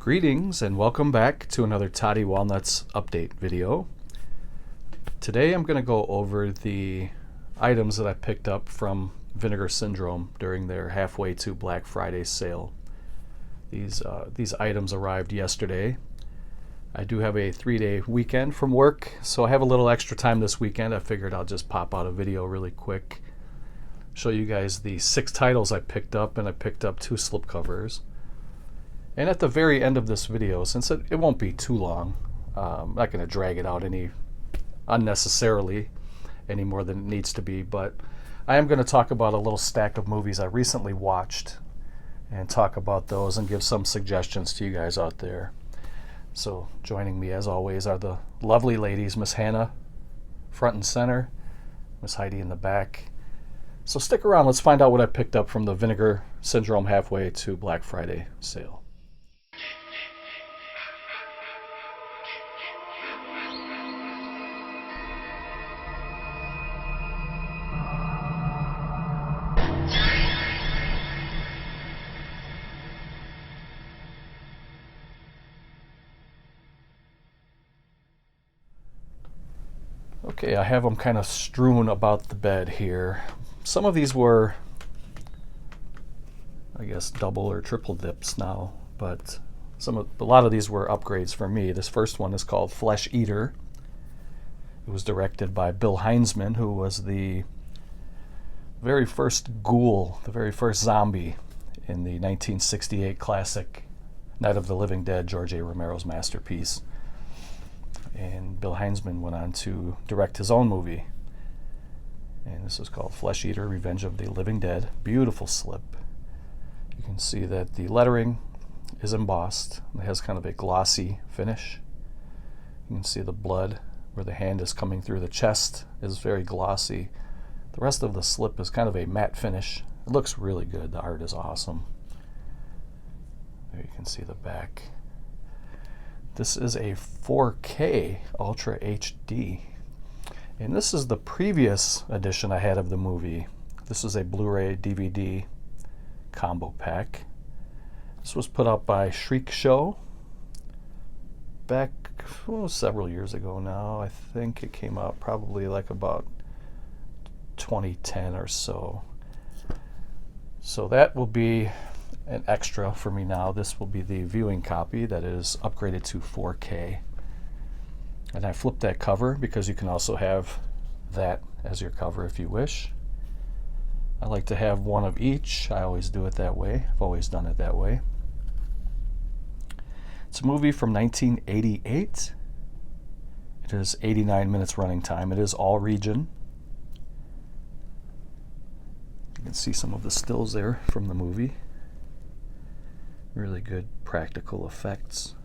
Greetings and welcome back to another Toddy Walnuts update video. Today I'm going to go over the items that I picked up from Vinegar Syndrome during their halfway to Black Friday sale. These items arrived yesterday. I do have a 3-day weekend from work, so I have a little extra time this weekend. I figured I'll just pop out a video really quick, show you guys the 6 titles I picked up, and I picked up 2 slipcovers. And at the very end of this video, since it won't be too long, I'm not going to drag it out any unnecessarily any more than it needs to be, but I am going to talk about a little stack of movies I recently watched and talk about those and give some suggestions to you guys out there. So joining me as always are the lovely ladies, Miss Hannah front and center, Miss Heidi in the back. So stick around, let's find out what I picked up from the Vinegar Syndrome halfway to Black Friday sale. Okay, I have them kind of strewn about the bed here. Some of these were, I guess, double or triple dips now, but a lot of these were upgrades for me. This first one is called Flesh Eater. It was directed by Bill Heinzman, who was the very first ghoul, the very first zombie in the 1968 classic Night of the Living Dead, George A. Romero's masterpiece. And Bill Heinzman went on to direct his own movie. And this is called Flesh Eater, Revenge of the Living Dead. Beautiful slip. You can see that the lettering is embossed. It has kind of a glossy finish. You can see the blood where the hand is coming through the chest is very glossy. The rest of the slip is kind of a matte finish. It looks really good. The art is awesome. There you can see the back. This is a 4K Ultra HD. And this is the previous edition I had of the movie. This is a Blu-ray DVD combo pack. This was put out by Shriek Show back several years ago now. I think it came out probably like about 2010 or so. So that will be an extra for me now. This will be the viewing copy that is upgraded to 4K. And I flipped that cover because you can also have that as your cover if you wish. I like to have one of each. I always do it that way. I've always done it that way. It's a movie from 1988. It is 89 minutes running time. It is all region. You can see some of the stills there from the movie. Really good practical effects.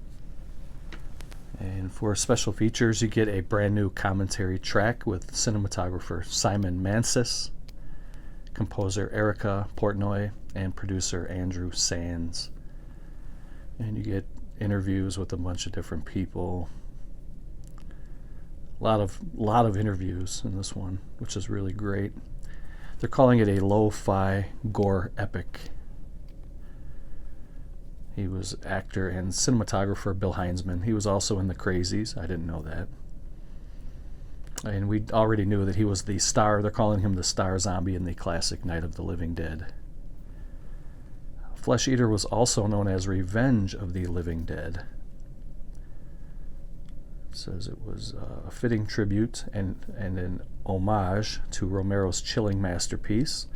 And for special features, you get a brand new commentary track with cinematographer Simon Mansis, composer Erica Portnoy, and producer Andrew Sands. And you get interviews with a bunch of different people. A lot of interviews in this one, which is really great. They're calling it a lo-fi gore epic. He was actor and cinematographer Bill Heinzman. He was also in The Crazies. I didn't know that. And we already knew that he was the star. They're calling him the star zombie in the classic Night of the Living Dead. Flesh Eater was also known as Revenge of the Living Dead. It says it was a fitting tribute and an homage to Romero's chilling masterpiece,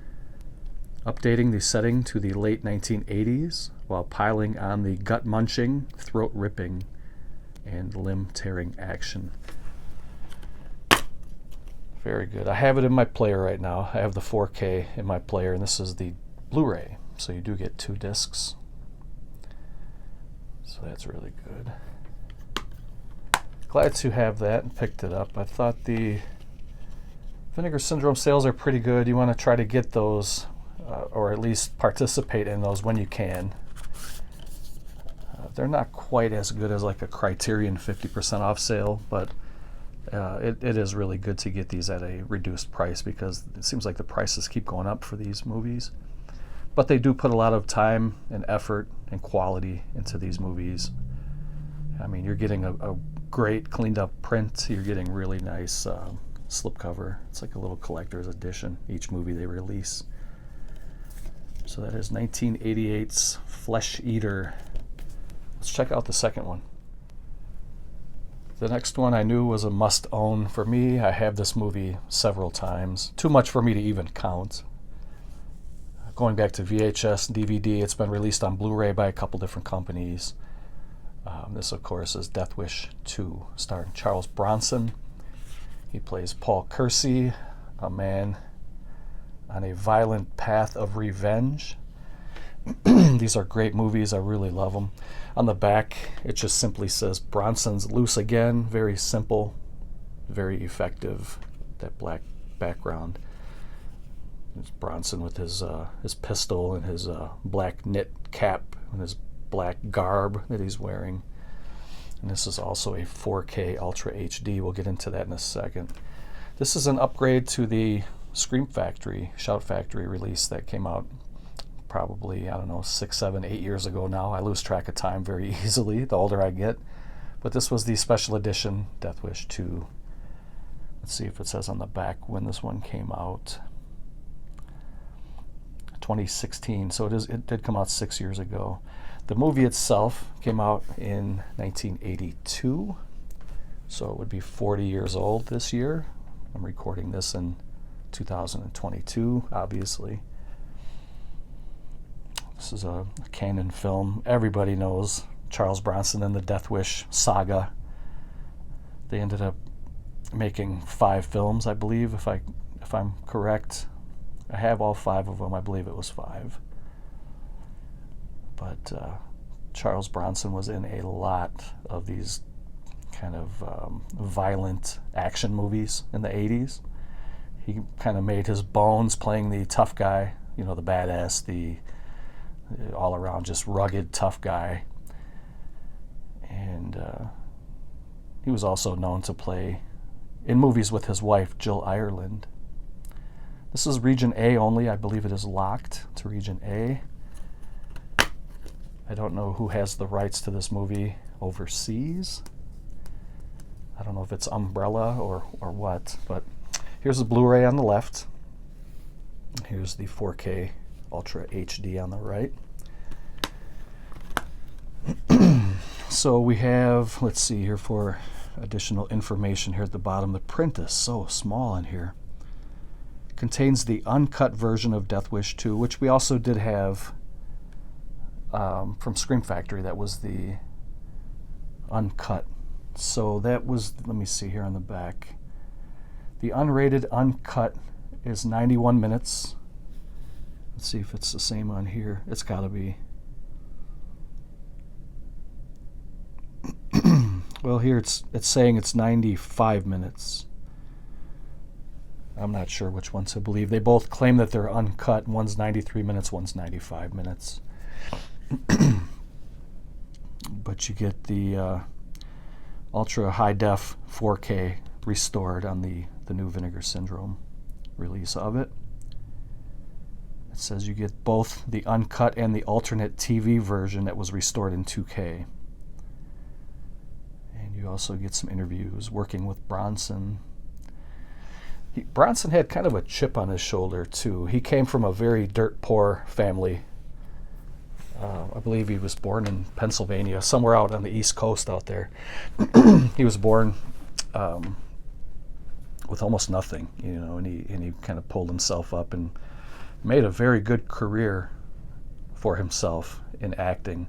updating the setting to the late 1980s while piling on the gut-munching, throat-ripping, and limb-tearing action. Very good. I have it in my player right now. I have the 4K in my player, and this is the Blu-ray, so you do get 2 discs. So that's really good. Glad to have that and picked it up. I thought the Vinegar Syndrome sales are pretty good. You want to try to get those, or at least participate in those when you can. They're not quite as good as like a Criterion 50% off sale, but it is really good to get these at a reduced price because it seems like the prices keep going up for these movies. But they do put a lot of time and effort and quality into these movies. I mean, you're getting a great cleaned up print. You're getting really nice slipcover. It's like a little collector's edition, each movie they release. So that is 1988's Flesh Eater. Let's check out the second one. The next one I knew was a must-own for me. I have this movie several times. Too much for me to even count. Going back to VHS, DVD, it's been released on Blu-ray by a couple different companies. This, of course, is Death Wish 2, starring Charles Bronson. He plays Paul Kersey, a man on a violent path of revenge. These are great movies. I really love them. On the back, it just simply says Bronson's loose again. Very simple, very effective. That black background. It's Bronson with his pistol and his black knit cap and his black garb that he's wearing. And this is also a 4K Ultra HD. We'll get into that in a second. This is an upgrade to the Scream Factory, Shout Factory release that came out probably, I don't know, 6, 7, 8 years ago now. I lose track of time very easily the older I get. But this was the special edition Death Wish 2. Let's see if it says on the back when this one came out. 2016, so it did come out 6 years ago. The movie itself came out in 1982, so it would be 40 years old this year. I'm recording this in 2022, obviously. This is a canon film. Everybody knows Charles Bronson and the Death Wish saga. They ended up making 5 films, I believe, if I'm correct. I have all 5 of them. I believe it was 5. But Charles Bronson was in a lot of these kind of violent action movies in the 80s. He kind of made his bones playing the tough guy, you know, the badass, the all-around just rugged tough guy. And he was also known to play in movies with his wife, Jill Ireland. This is Region A only. I believe it is locked to Region A. I don't know who has the rights to this movie overseas. I don't know if it's Umbrella or what, but here's the Blu-ray on the left. Here's the 4K Ultra HD on the right. So we have, let's see here for additional information here at the bottom. The print is so small in here. Contains the uncut version of Death Wish 2, which we also did have from Scream Factory. That was the uncut. So that was, let me see here on the back. The unrated uncut is 91 minutes. Let's see if it's the same on here. It's got to be. Well, here it's saying it's 95 minutes. I'm not sure which one to believe. They both claim that they're uncut. One's 93 minutes, one's 95 minutes. But you get the ultra high def 4K restored on the new Vinegar Syndrome release of it. It says you get both the uncut and the alternate TV version that was restored in 2K. And you also get some interviews working with Bronson. Bronson had kind of a chip on his shoulder too. He came from a very dirt poor family. I believe he was born in Pennsylvania, somewhere out on the East Coast out there. He was born with almost nothing, you know, and he kind of pulled himself up and made a very good career for himself in acting.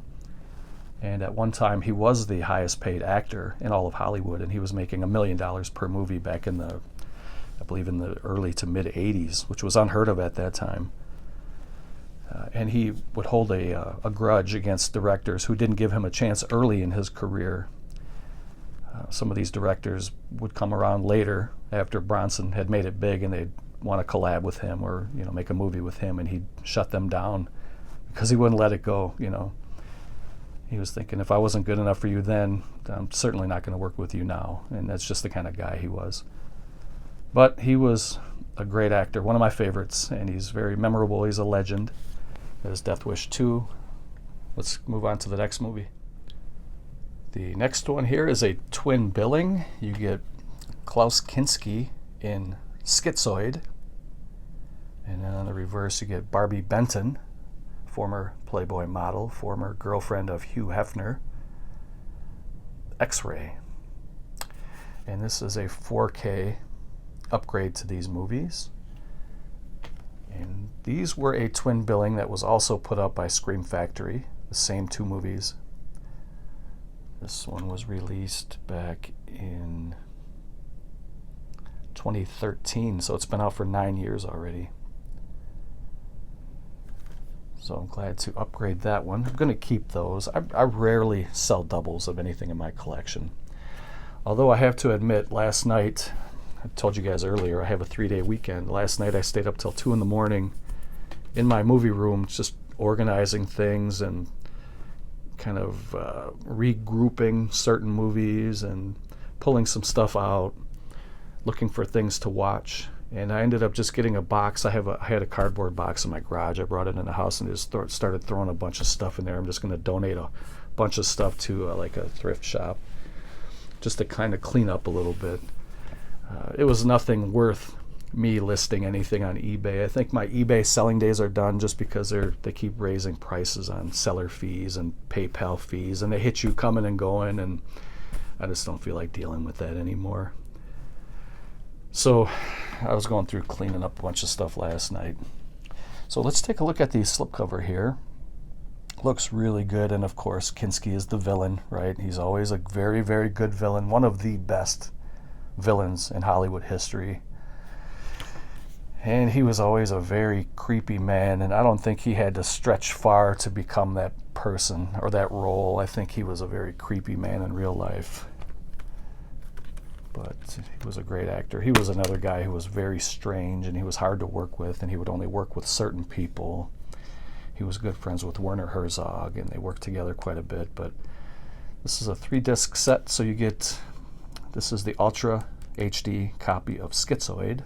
And at one time, he was the highest paid actor in all of Hollywood, and he was making $1 million per movie back in the, I believe, in the early to mid 80s, which was unheard of at that time. And he would hold a grudge against directors who didn't give him a chance early in his career. Some of these directors would come around later after Bronson had made it big, and they'd want to collab with him or, you know, make a movie with him, and he'd shut them down because he wouldn't let it go, you know. He was thinking, if I wasn't good enough for you then I'm certainly not going to work with you now. And that's just the kind of guy he was. But he was a great actor, one of my favorites, and he's very memorable. He's a legend. That is Death Wish 2. Let's move on to the next movie. The next one here is a twin billing. You get Klaus Kinski in Schizoid. And then on the reverse, you get Barbie Benton, former Playboy model, former girlfriend of Hugh Hefner, X-Ray. And this is a 4K upgrade to these movies. And these were a twin billing that was also put up by Scream Factory, the same two movies. This one was released back in 2013, so it's been out for 9 years already. So I'm glad to upgrade that one. I'm going to keep those. I rarely sell doubles of anything in my collection. Although I have to admit, last night, I told you guys earlier, I have a 3-day weekend. Last night I stayed up till 2 in the morning in my movie room just organizing things and kind of regrouping certain movies and pulling some stuff out, looking for things to watch. And I ended up just getting a box. I had a cardboard box in my garage. I brought it in the house and just started throwing a bunch of stuff in there. I'm just going to donate a bunch of stuff to like a thrift shop just to kind of clean up a little bit. It was nothing worth me listing anything on eBay. I think my eBay selling days are done just because they keep raising prices on seller fees and PayPal fees, and they hit you coming and going, and I just don't feel like dealing with that anymore. So I was going through cleaning up a bunch of stuff last night. So let's take a look at the slipcover here. Looks really good, and of course Kinski is the villain, right? He's always a very, very good villain, one of the best villains in Hollywood history. And he was always a very creepy man, and I don't think he had to stretch far to become that person or that role. I think he was a very creepy man in real life. But he was a great actor. He was another guy who was very strange, and he was hard to work with, and he would only work with certain people. He was good friends with Werner Herzog, and they worked together quite a bit. But this is a 3-disc set, so you get, this is the Ultra HD copy of Schizoid.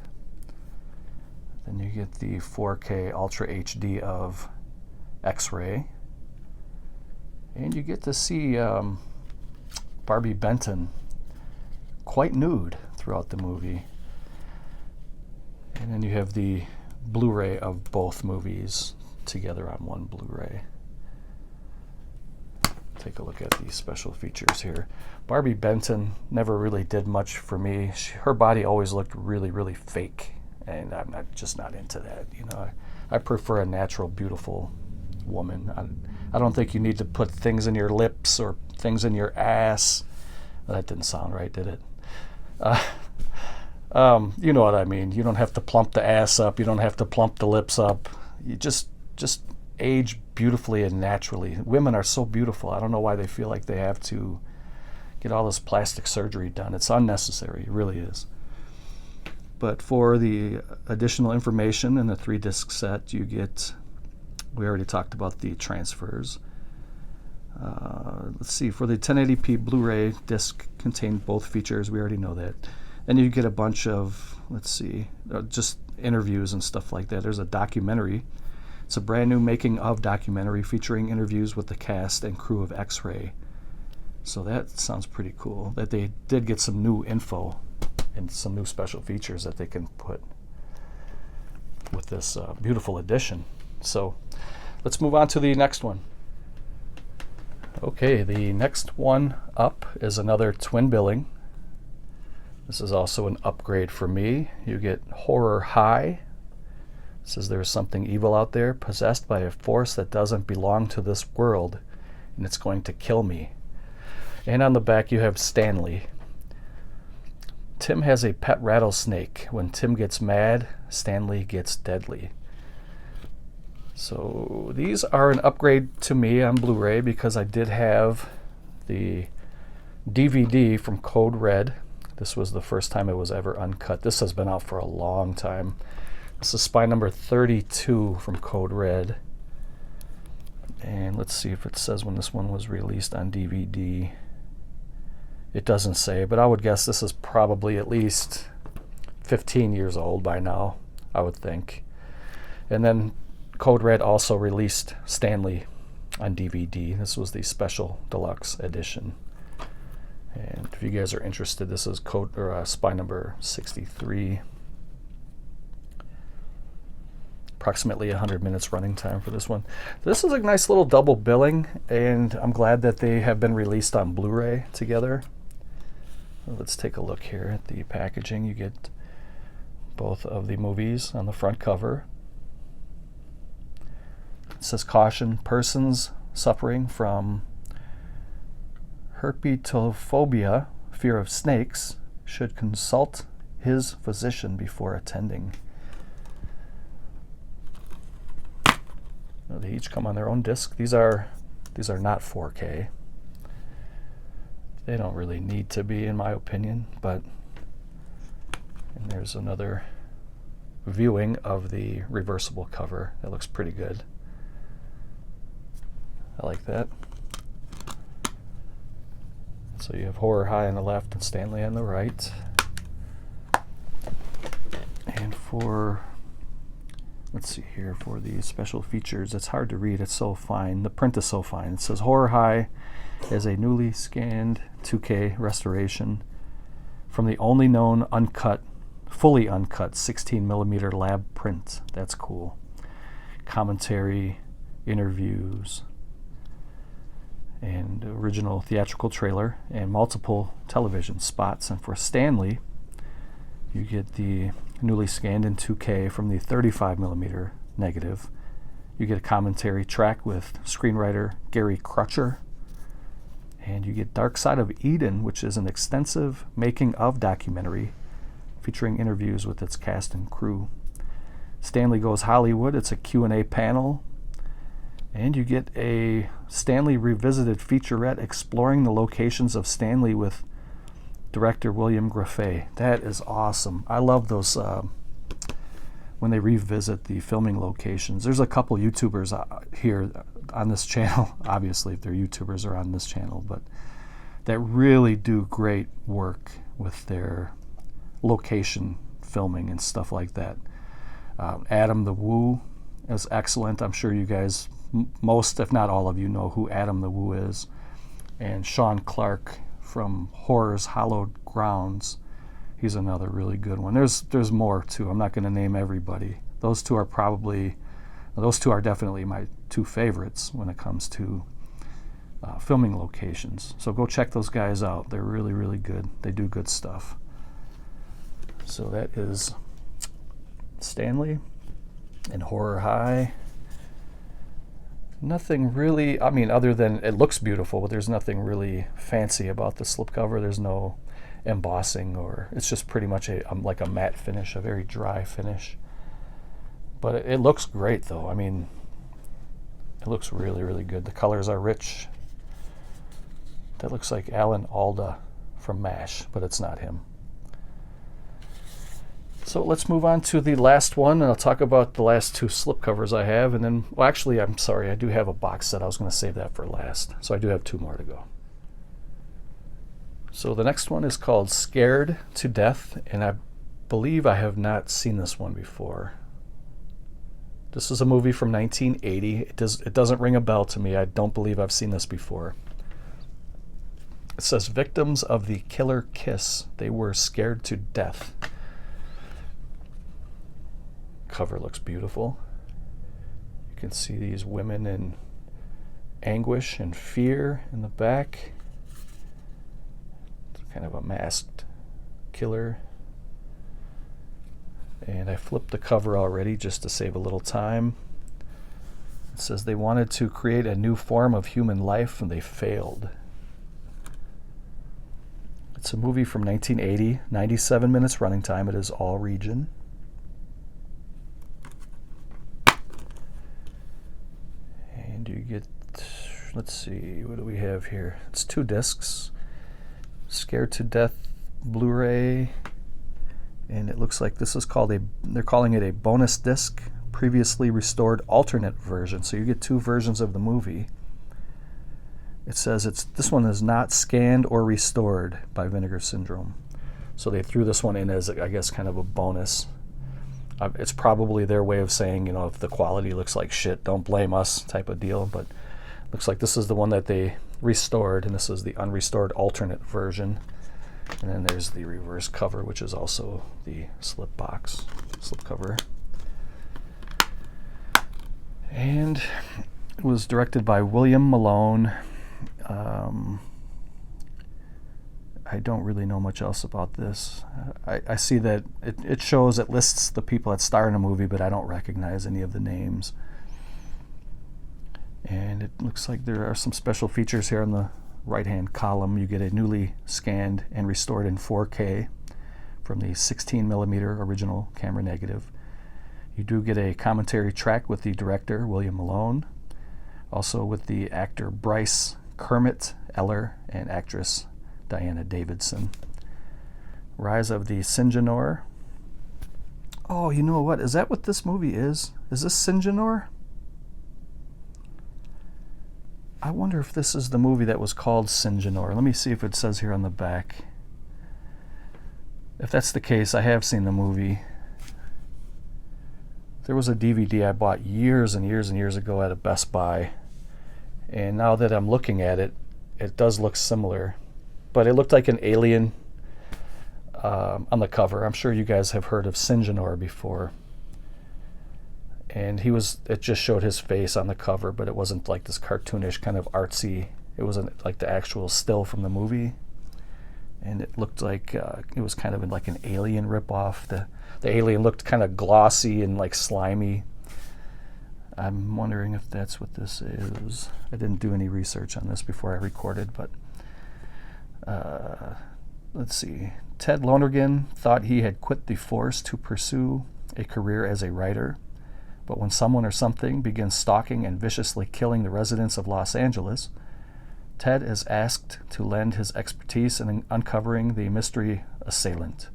Then you get the 4K Ultra HD of X-Ray. And you get to see Barbie Benton quite nude throughout the movie. And then you have the Blu-ray of both movies together on one Blu-ray. Take a look at the special features here. Barbie Benton never really did much for me. Her body always looked really, really fake, and I'm just not into that. You know, I prefer a natural, beautiful woman. I don't think you need to put things in your lips or things in your ass. That didn't sound right, did it? You know what I mean. You don't have to plump the ass up. You don't have to plump the lips up. You just age beautifully and naturally. Women are so beautiful. I don't know why they feel like they have to get all this plastic surgery done. It's unnecessary. It really is. But for the additional information in the 3-disc set, you get, we already talked about the transfers. Let's see, for the 1080p Blu-ray disc contained both features. We already know that. And you get a bunch of, let's see, just interviews and stuff like that. There's a documentary. It's a brand new making of documentary featuring interviews with the cast and crew of X-Ray. So that sounds pretty cool, that they did get some new info and some new special features that they can put with this beautiful edition. So let's move on to the next one. Okay, the next one up is another twin billing. This is also an upgrade for me. You get Horror High. It says there's something evil out there, possessed by a force that doesn't belong to this world, and it's going to kill me. And on the back you have Stanley. Tim has a pet rattlesnake. When Tim gets mad, Stanley gets deadly. So these are an upgrade to me on Blu-ray because I did have the DVD from Code Red. This was the first time it was ever uncut. This has been out for a long time. This is spy number 32 from Code Red. And let's see if it says when this one was released on DVD. It doesn't say, but I would guess this is probably at least 15 years old by now, I would think. And then Code Red also released Stanley on DVD. This was the special deluxe edition. And if you guys are interested, this is spy number 63. Approximately 100 minutes running time for this one. This is a nice little double billing, and I'm glad that they have been released on Blu-ray together. Let's take a look here at the packaging. You get both of the movies on the front cover. It says, caution, persons suffering from herpetophobia, fear of snakes, should consult his physician before attending. They each come on their own disc. These are not 4K. They don't really need to be, in my opinion, but and there's another viewing of the reversible cover. That looks pretty good. I like that. So you have Horror High on the left and Stanley on the right. And for, let's see here, for the special features, it's hard to read, it's so fine. The print is so fine. It says Horror High is a newly scanned 2K restoration from the only known fully uncut 16mm lab print. That's cool. Commentary, interviews, and original theatrical trailer, and multiple television spots. And for Stanley, you get the newly scanned in 2K from the 35mm negative. You get a commentary track with screenwriter Gary Crutcher, and you get Dark Side of Eden, which is an extensive making of documentary featuring interviews with its cast and crew. Stanley Goes Hollywood, it's a Q&A panel. And you get a Stanley Revisited featurette exploring the locations of Stanley with director William Graffet. That is awesome. I love those when they revisit the filming locations. There's a couple YouTubers here on this channel, obviously if they're YouTubers are on this channel, but that really do great work with their location filming and stuff like that. Adam the Woo is excellent. I'm sure you guys, most if not all of you, know who Adam the Woo is. And Sean Clark from Horror's Hallowed Grounds, he's another really good one. There's more too. I'm not going to name everybody. Those two are definitely my two favorites when it comes to filming locations. So go check those guys out. They're really, really good. They do good stuff. So that is Stanley and Horror High. Nothing really, I mean, other than it looks beautiful, but there's nothing really fancy about the slipcover. There's no embossing, or it's just pretty much like a matte finish, a very dry finish. But it looks great though. I mean, it looks really, really good. The colors are rich. That looks like Alan Alda from MASH, but it's not him. So let's move on to the last one, and I'll talk about the last two slipcovers I have, and then, well, actually, I'm sorry, I do have a box set. I was going to save that for last, so I do have two more to go. So the next one is called Scared to Death, and I believe I have not seen this one before. This is a movie from 1980. It doesn't ring a bell to me. I don't believe I've seen this before. It says, victims of the killer kiss, they were scared to death. Cover looks beautiful. You can see these women in anguish and fear in the back. It's kind of a masked killer. And I flipped the cover already just to save a little time. It says they wanted to create a new form of human life and they failed. It's a movie from 1980, 97 minutes running time. It is all region. And you get, let's see, what do we have here? It's 2 discs. Scared to Death Blu-ray. And it looks like this is called they're calling it a bonus disc, previously restored alternate version. So you get 2 versions of the movie. It says this one is not scanned or restored by Vinegar Syndrome. So they threw this one in as, I guess, kind of a bonus. It's probably their way of saying, if the quality looks like shit, don't blame us type of deal. But looks like this is the one that they restored, and this is the unrestored alternate version. And then there's the reverse cover, which is also the slipcover. And it was directed by William Malone. I don't really know much else about this. I see that it shows, it lists the people that star in a movie, but I don't recognize any of the names. And it looks like there are some special features here on the right-hand column. You get a newly scanned and restored in 4K from the 16mm original camera negative. You do get a commentary track with the director, William Malone, also with the actor Bryce Kermit Eller and actress Diana Davidson. Rise of the Sinjanor. Oh, you know what? Is that what this movie is? Is this Sinjanor? I wonder if this is the movie that was called Sinjanor. Let me see if it says here on the back. If that's the case, I have seen the movie. There was a DVD I bought years and years and years ago at a Best Buy. And now that I'm looking at it, it does look similar. But it looked like an alien on the cover. I'm sure you guys have heard of Sinjanor before. And it just showed his face on the cover, but it wasn't like this cartoonish kind of artsy. It wasn't like the actual still from the movie. And it looked like it was kind of like an alien ripoff. The alien looked kind of glossy and like slimy. I'm wondering if that's what this is. I didn't do any research on this before I recorded, but let's see. Ted Lonergan thought he had quit the force to pursue a career as a writer, but when someone or something begins stalking and viciously killing the residents of Los Angeles, Ted is asked to lend his expertise in uncovering the mystery assailant.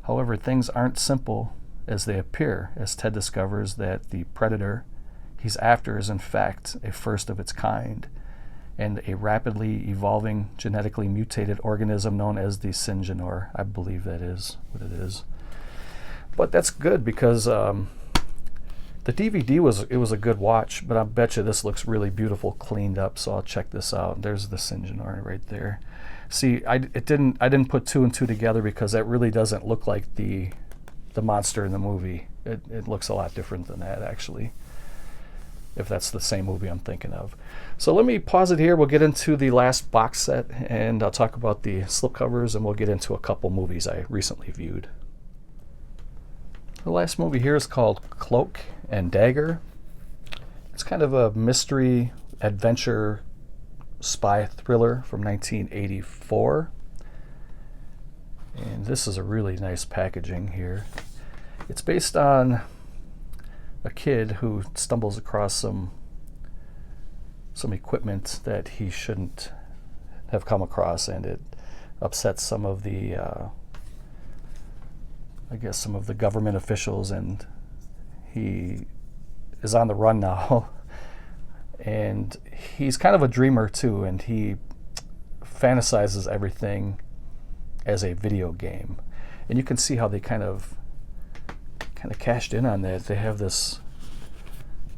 However, things aren't simple as they appear, as Ted discovers that the predator he's after is in fact a first of its kind, and a rapidly evolving, genetically mutated organism known as the Sinjanor. I believe that is what it is. But that's good because the DVD was a good watch, but I bet you this looks really beautiful, cleaned up. So I'll check this out. There's the Sinjanor right there. See, I didn't put two and two together because that really doesn't look like the monster in the movie. It looks a lot different than that, actually, if that's the same movie I'm thinking of. So let me pause it here. We'll get into the last box set, and I'll talk about the slipcovers, and we'll get into a couple movies I recently viewed. The last movie here is called Cloak and Dagger. It's kind of a mystery adventure spy thriller from 1984. And this is a really nice packaging here. It's based on a kid who stumbles across some equipment that he shouldn't have come across, and it upsets some of the some of the government officials, and he is on the run now. And he's kind of a dreamer too, and he fantasizes everything as a video game. And you can see how they kind of cashed in on that. They have this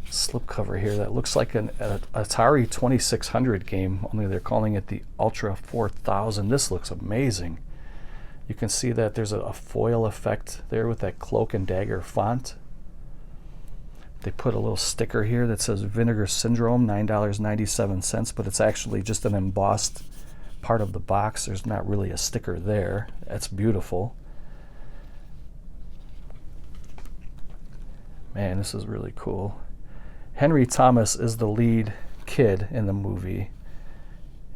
slipcover here that looks like an Atari 2600 game, only they're calling it the Ultra 4000. This looks amazing. You can see that there's a foil effect there with that Cloak and Dagger font. They put a little sticker here that says Vinegar Syndrome, $9.97, but it's actually just an embossed part of the box. There's not really a sticker there. That's beautiful. Man, this is really cool. Henry Thomas is the lead kid in the movie,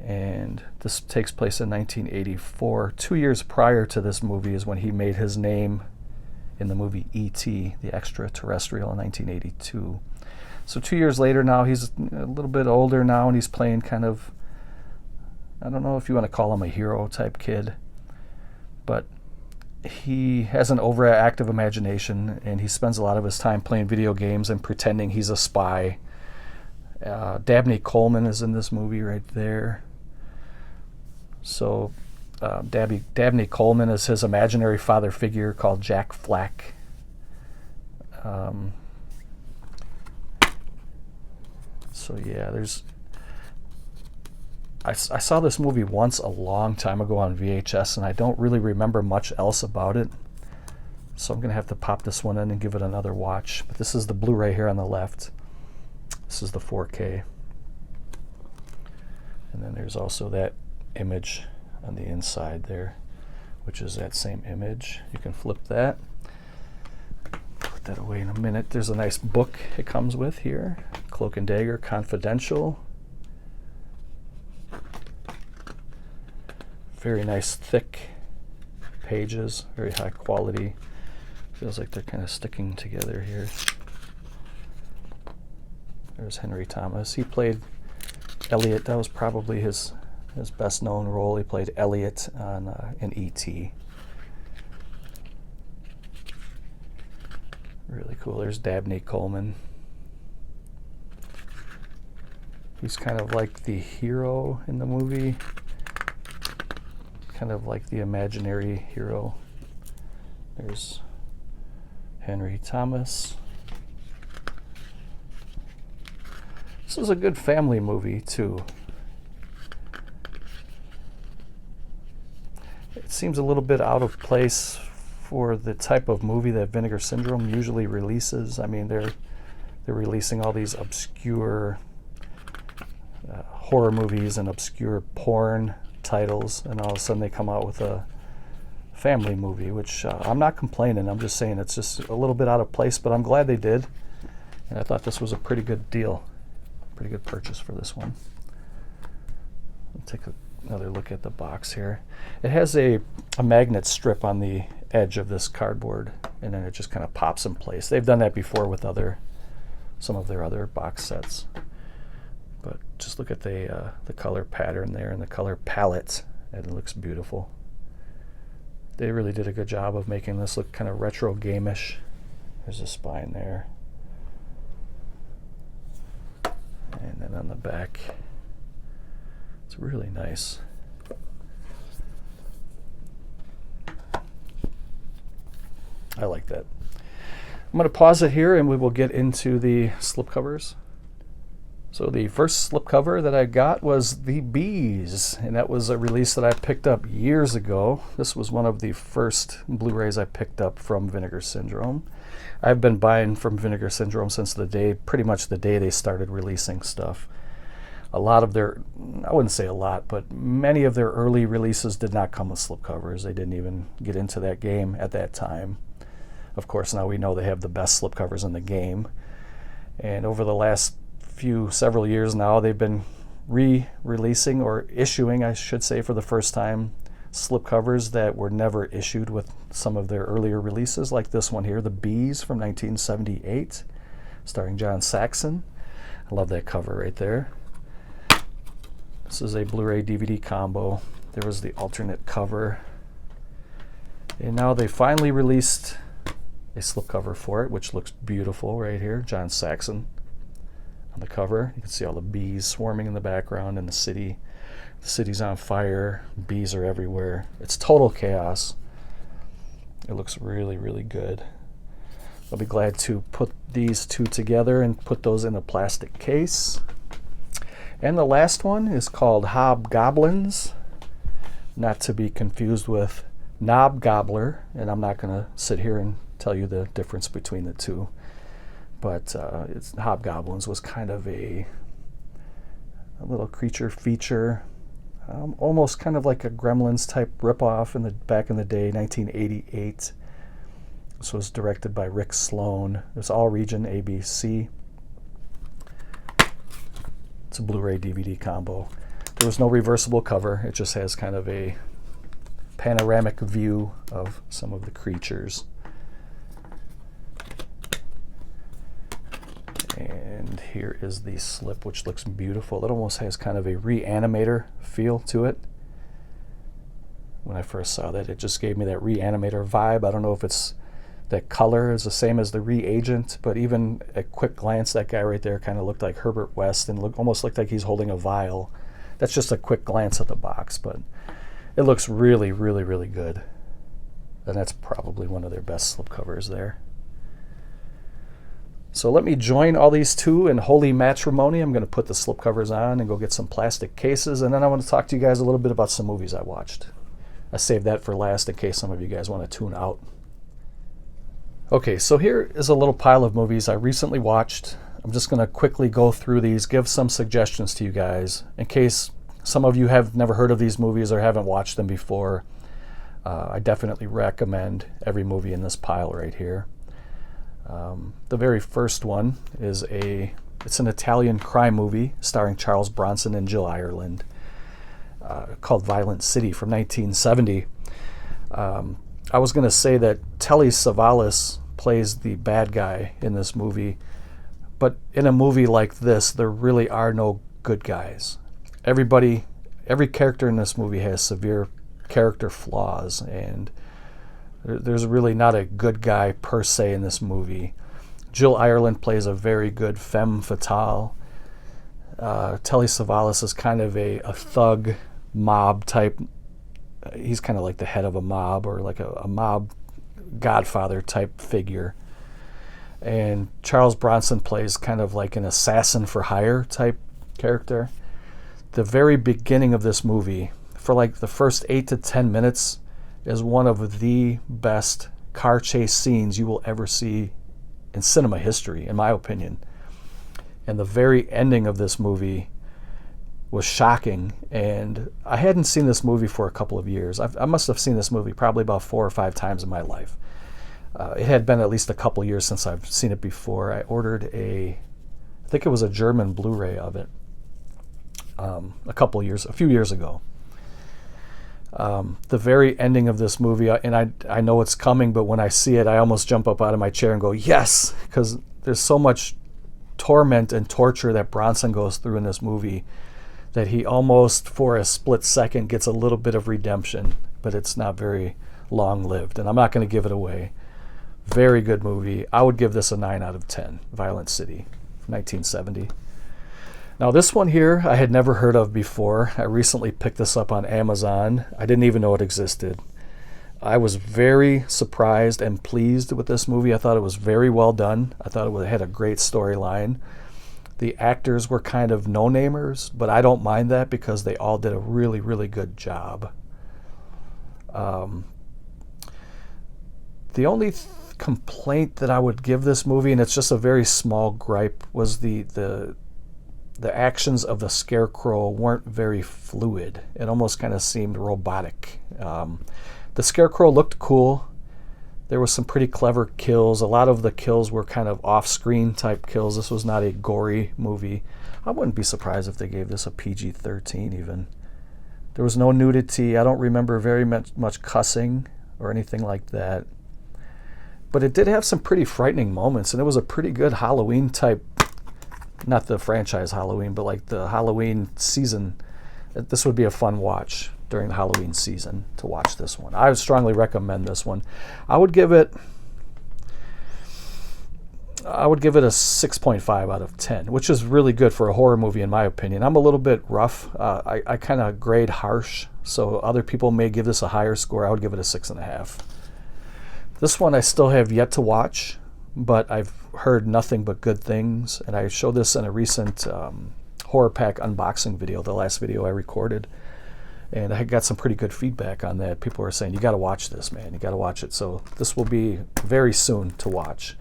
and this takes place in 1984. 2 years prior to this movie is when he made his name in the movie E.T., the Extraterrestrial, in 1982. So 2 years later now, he's a little bit older now, and he's playing kind of, I don't know if you want to call him a hero type kid, but he has an overactive imagination, and he spends a lot of his time playing video games and pretending he's a spy. Dabney Coleman is in this movie right there. So Dabney Coleman is his imaginary father figure called Jack Flack. So yeah, I saw this movie once a long time ago on VHS, and I don't really remember much else about it. So I'm going to have to pop this one in and give it another watch. But this is the Blu-ray here on the left. This is the 4K. And then there's also that image on the inside there, which is that same image. You can flip that. Put that away in a minute. There's a nice book it comes with here. Cloak and Dagger, Confidential. Very nice thick pages, very high quality. Feels like they're kind of sticking together here. There's Henry Thomas. He played Elliot. That was probably his best known role. He played Elliot on in E.T. Really cool. There's Dabney Coleman. He's kind of like the hero in the movie. Kind of like the imaginary hero. There's Henry Thomas. This is a good family movie too. It seems a little bit out of place for the type of movie that Vinegar Syndrome usually releases. I mean, they're releasing all these obscure horror movies and obscure porn titles, and all of a sudden they come out with a family movie, which I'm not complaining. I'm just saying it's just a little bit out of place, but I'm glad they did. And I thought this was a pretty good deal, pretty good purchase for this one. I'll take another look at the box here. It has a magnet strip on the edge of this cardboard, and then it just kind of pops in place. They've done that before with some of their other box sets. But just look at the color pattern there and the color palette, and it looks beautiful. They really did a good job of making this look kind of retro game-ish. There's a spine there. And then on the back, it's really nice. I like that. I'm going to pause it here and we will get into the slipcovers. So the first slipcover that I got was The Bees, and that was a release that I picked up years ago. This was one of the first Blu-rays I picked up from Vinegar Syndrome. I've been buying from Vinegar Syndrome since pretty much the day they started releasing stuff. A lot of their, I wouldn't say a lot, but many of their early releases did not come with slipcovers. They didn't even get into that game at that time. Of course, now we know they have the best slipcovers in the game. And over the last several years now, they've been re-releasing, or issuing, I should say, for the first time, slipcovers that were never issued with some of their earlier releases, like this one here, The Bees from 1978, starring John Saxon. I love that cover right there. This is a Blu-ray DVD combo. There was the alternate cover. And now they finally released a slipcover for it, which looks beautiful right here. John Saxon on the cover. You can see all the bees swarming in the background in the city. The city's on fire. Bees are everywhere. It's total chaos. It looks really, really good. I'll be glad to put these two together and put those in a plastic case. And the last one is called Hobgoblins, not to be confused with Knob Gobbler, and I'm not going to sit here and tell you the difference between the two. But Hobgoblins was kind of a little creature feature, almost kind of like a Gremlins type ripoff back in the day, 1988. This was directed by Rick Sloan. It was all region ABC. It's a Blu-ray DVD combo. There was no reversible cover. It just has kind of a panoramic view of some of the creatures. And here is the slip, which looks beautiful. It almost has kind of a Reanimator feel to it. When I first saw that, it just gave me that Reanimator vibe. I don't know if it's that color is the same as the Reagent, but even at quick glance, that guy right there kind of looked like Herbert West and almost looked like he's holding a vial. That's just a quick glance at the box, but it looks really, really, really good. And that's probably one of their best slipcovers there. So let me join all these two in holy matrimony. I'm going to put the slipcovers on and go get some plastic cases, and then I want to talk to you guys a little bit about some movies I watched. I saved that for last in case some of you guys want to tune out. Okay, so here is a little pile of movies I recently watched. I'm just going to quickly go through these, give some suggestions to you guys in case some of you have never heard of these movies or haven't watched them before. I definitely recommend every movie in this pile right here. The very first one is it's an Italian crime movie starring Charles Bronson and Jill Ireland called Violent City from 1970. I was going to say that Telly Savalas plays the bad guy in this movie, but in a movie like this, there really are no good guys. Every character in this movie has severe character flaws, and there's really not a good guy per se in this movie. Jill Ireland plays a very good femme fatale. Telly Savalas is kind of a thug mob type. He's kind of like the head of a mob, or like a mob godfather type figure. And Charles Bronson plays kind of like an assassin for hire type character. The very beginning of this movie, for like the first 8 to 10 minutes, is one of the best car chase scenes you will ever see in cinema history, in my opinion. And the very ending of this movie was shocking, and I hadn't seen this movie for a couple of years. I must have seen this movie probably about 4 or 5 times in my life. It had been at least a couple years since I've seen it before. I ordered I think it was a German Blu-ray of it a few years ago. The very ending of this movie, and I know it's coming, but when I see it, I almost jump up out of my chair and go, yes, because there's so much torment and torture that Bronson goes through in this movie that he almost, for a split second, gets a little bit of redemption, but it's not very long-lived, and I'm not going to give it away. Very good movie. I would give this a 9 out of 10, Violent City, 1970. Now this one here I had never heard of before. I recently picked this up on Amazon. I didn't even know it existed. I was very surprised and pleased with this movie. I thought it was very well done. I thought it had a great storyline. The actors were kind of no-namers, but I don't mind that because they all did a really, really good job. The only complaint that I would give this movie, and it's just a very small gripe, was the actions of the Scarecrow weren't very fluid. It almost kind of seemed robotic. The Scarecrow looked cool. There was some pretty clever kills. A lot of the kills were kind of off-screen type kills. This was not a gory movie. I wouldn't be surprised if they gave this a PG-13 even. There was no nudity. I don't remember very much cussing or anything like that. But it did have some pretty frightening moments, and it was a pretty good Halloween type, not the franchise Halloween, but like the Halloween season. This would be a fun watch during the Halloween season to watch this one. I would strongly recommend this one. I would give it a 6.5 out of 10, which is really good for a horror movie in my opinion. I'm a little bit rough. I kind of grade harsh, so other people may give this a higher score. I would give it a 6.5. This one I still have yet to watch, but I've heard nothing but good things, and I showed this in a recent Horror Pack unboxing video, the last video I recorded, and I got some pretty good feedback on that. People were saying, you got to watch this, man, you got to watch it. So this will be very soon to watch.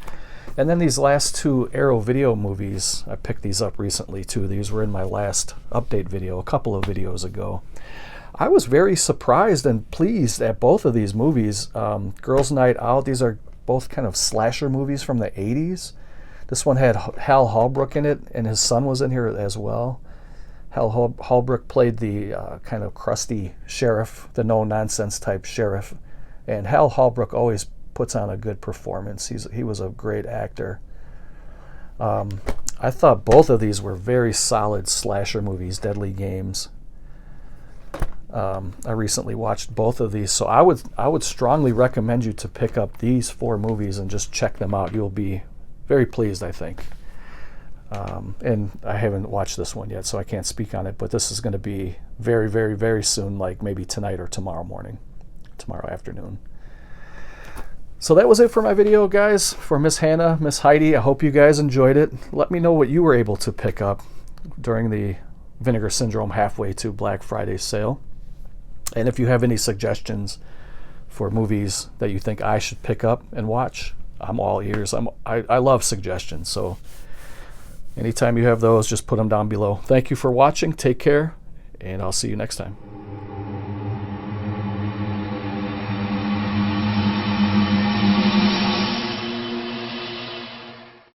And then these last 2 Arrow Video movies, I picked these up recently too. These were in my last update video a couple of videos ago. I was very surprised and pleased at both of these movies. Girls Night Out, these are both kind of slasher movies from the 80s. This one had Hal Holbrook in it, and his son was in here as well. Hal Holbrook played the kind of crusty sheriff, the no-nonsense type sheriff. And Hal Holbrook always puts on a good performance. He was a great actor. I thought both of these were very solid slasher movies, Deadly Games. I recently watched both of these, so I would strongly recommend you to pick up these 4 movies and just check them out. You'll be very pleased, I think. And I haven't watched this one yet, so I can't speak on it, but this is going to be very, very, very soon, like maybe tonight or tomorrow morning, tomorrow afternoon. So that was it for my video, guys, for Miss Hannah, Miss Heidi. I hope you guys enjoyed it. Let me know what you were able to pick up during the Vinegar Syndrome halfway to Black Friday sale. And if you have any suggestions for movies that you think I should pick up and watch, I'm all ears. I love suggestions, so anytime you have those, just put them down below. Thank you for watching. Take care, and I'll see you next time.